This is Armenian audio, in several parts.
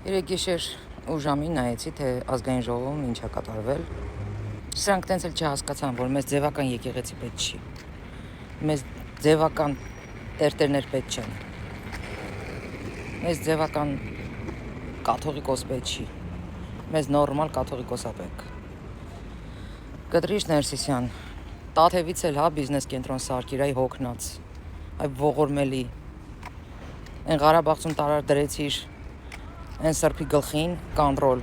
Երեք գիշեր ու ժամին նայեցի, թե ազգային ժողովում ինչ է կատարվել։ Սրանք տենց էլ չհասկացան, որ մեզ ձևական եկեղեցի պետք չի։ Մեզ ձևական տերտերներ պետք չեն։ Մեզ ձևական կաթողիկոս պետք չի։ Մեզ նորմալ կաթողիկոսա պետք։ Կտրիշ Ներսիսյան, Տաթևից էլ հա բիզնես կենտրոն սարքիր, այ հոգնած, այ ողորմելի։ Այն Ղարաբաղցուն տարար դրեցիր այն սրբի գլխին կոնտրոլ,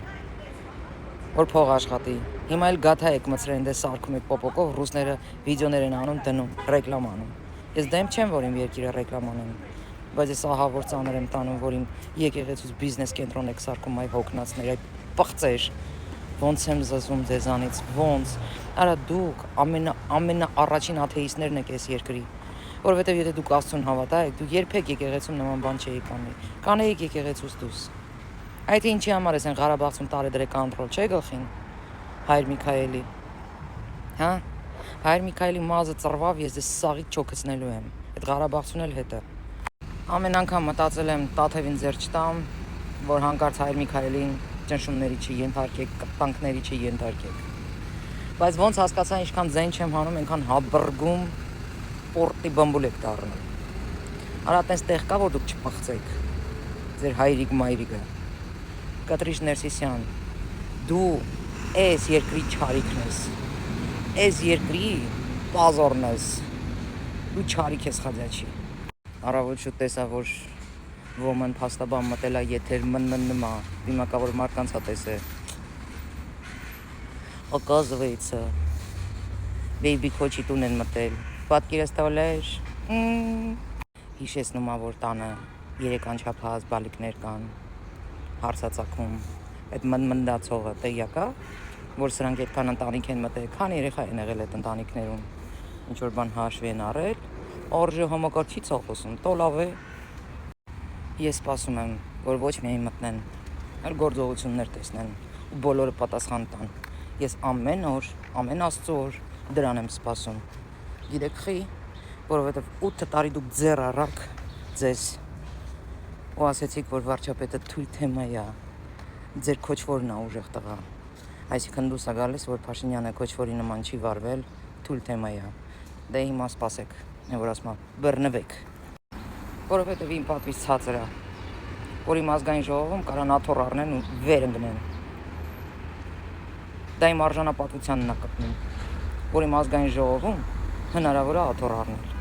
որ փող աշխատի։ Հիմա էլ գաթա եք մցրեն դե սարքում եք պոպոկով, ռուսները վիդեոներ են անում, դնում, ռեկլամ անում։ Ես դեմ չեմ, որ իմ երկիրը ռեկլամ անեն, բայց ես ահա որ ծանր եմ տանում, որ իմ եկեղեցուց բիզնես կենտրոն եք սարքում, այ հոգնածներ, այ պղծեր։ Ոնց եմ զզում ձեզանից, ոնց։ Արա դուք ամենաառաջին աթեիստներն եք այս երկրի։ Որովհետև եթե դուք Աստծուն հավատայիք, դուք երբեք եկեղեցում նման բան չէիք անի։ Կանեիք եկեղեցուց դուրս։ Այդ ինչի համար ես այն Ղարաբաղցում տարի դրե կոնտրոլ չէ գլխին։ Հայր Միքայելի։ Հա? Հայր Միքայելի մազը ծռվավ, ես դες սաղից չոքցնելու եմ։ Այդ Ղարաբաղցուն էլ հետը։ Ամեն անգամ մտածել եմ Տաթևին ձեր չտամ, որ հանկարծ Հայր Միքայելին ճնշումների չենթարկեք, կտանքների չենթարկեք։ Բայց ոնց հասկացա, ինչքան ձեն չեմ հանում, այնքան հաբրգում պորտի բամբուլ եք դառնում։ Արա տես տեղ կա, որ դուք չփախցեք։ Ձեր հայրիկ մայրիկը։ Կտրիշ Ներսիսյան, դու այս երկրի չարիքն ես։ Այս երկրի պազորն ես։ Դու չարիք ես խաձաչի։ Առավոտ շուտ տեսա, որ ոմն փաստաբան մտել է եթեր մնմա, դիմակավոր մարդկանց է տեսել։ Оказывается, բեյբի քոչի տուն են մտել։ Պատկերացնես, հիշեցնում ա, որ տանը 3 անչափահաս բալիկներ կան, հարսածակում։ Այդ մնդացողը տեղյակա, որ սրանք այդքան ընտանիք են մտել, քան երեխա են եղել այդ ընտանիքներում։ Ինչ որ բան հաշվի են առել, արժե համակարգիչ ա խոսում, տո լավ է։ Ես սպասում եմ, որ ոչ միայն մտնեն, այլ գործողություններ տեսնեն ու բոլորը պատասխան տան։ Ես ամեն օր, ամեն Աստծո օր դրան եմ սպասում։ Գիտեք խի, որովհետև 8 տարի դուք ձեռ առաք ձեզ ու ասեցիք, որ վարչապետը թույլ թեմա է, ձեր քոչվորն է ուժեղ տղա։ Այսինքն դուս ա գալիս, որ Փաշինյանը քոչվորի նման չի վարվել, թույլ թեմա է։ Դե հիմա սպասեք, որ ասма բռնվեք։ Որովհետև իմ պատվից ցածր է, որ իմ ազգային ժողովում կարան աթոռ առնեն ու վեր ընկնեն։ Դա իմ արժանապատվությանն է կպնում, որ իմ ազգային ժողովում հնարավոր է աթոռ առնել։